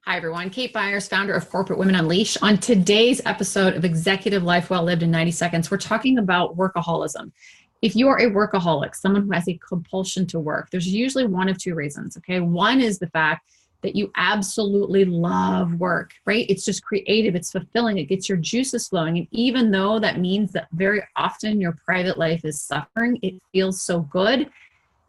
Hi, everyone. Kate Byers, founder of Corporate Women Unleashed. On today's episode of Executive Life Well Lived in 90 Seconds, we're talking about workaholism. If you are a workaholic, someone who has a compulsion to work, there's usually one of two reasons, okay? One is the fact that you absolutely love work, right? It's just creative, it's fulfilling, it gets your juices flowing. And even though that means that very often your private life is suffering, it feels so good,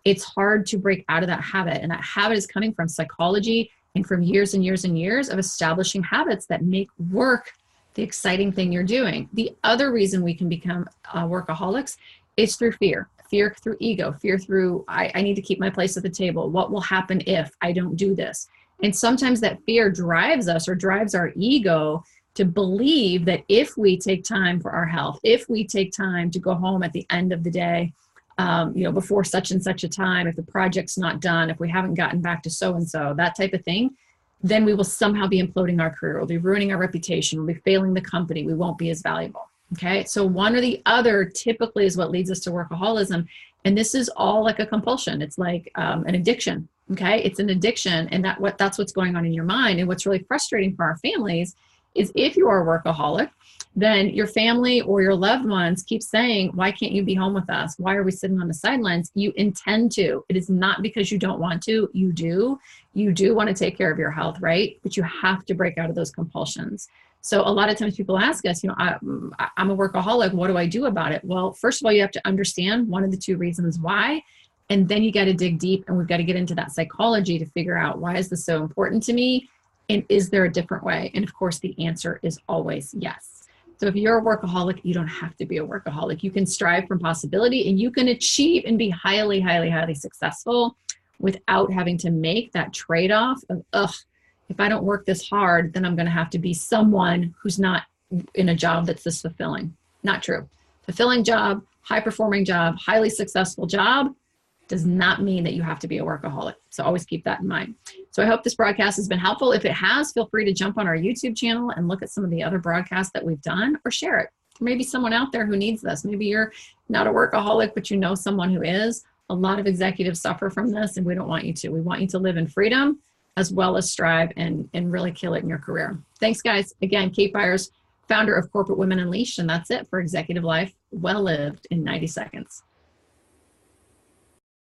it's hard to break out of that habit. And that habit is coming from psychology and from years and years and years of establishing habits that make work the exciting thing you're doing. The other reason we can become workaholics is through fear. Fear through ego, fear through, I need to keep my place at the table. What will happen if I don't do this? And sometimes that fear drives us or drives our ego to believe that if we take time for our health, if we take time to go home at the end of the day, before such and such a time, if the project's not done, if we haven't gotten back to so-and-so, that type of thing, then we will somehow be imploding our career. We'll be ruining our reputation. We'll be failing the company. We won't be as valuable. Okay. So one or the other typically is what leads us to workaholism. And this is all like a compulsion. It's like an addiction. Okay. It's an addiction. And that's what's going on in your mind. And what's really frustrating for our families is if you are a workaholic, then your family or your loved ones keep saying, why can't you be home with us? Why are we sitting on the sidelines? You intend to. It is not because you don't want to. You do. You do want to take care of your health, right? But you have to break out of those compulsions. So a lot of times people ask us, I'm a workaholic. What do I do about it? Well, first of all, you have to understand one of the two reasons why. And then you got to dig deep, and we've got to get into that psychology to figure out, why is this so important to me? And is there a different way? And of course, the answer is always yes. So if you're a workaholic, you don't have to be a workaholic. You can strive for possibility, and you can achieve and be highly, highly, highly successful without having to make that trade-off of, if I don't work this hard, then I'm going to have to be someone who's not in a job that's this fulfilling. Not true. Fulfilling job, high-performing job, highly successful job does not mean that you have to be a workaholic. So always keep that in mind. So I hope this broadcast has been helpful. If it has, feel free to jump on our YouTube channel and look at some of the other broadcasts that we've done, or share it. Maybe someone out there who needs this. Maybe you're not a workaholic, but you know someone who is. A lot of executives suffer from this, and we don't want you to. We want you to live in freedom as well as strive and really kill it in your career. Thanks, guys. Again, Kate Byers, founder of Corporate Women Unleashed, and that's it for Executive Life Well Lived in 90 Seconds.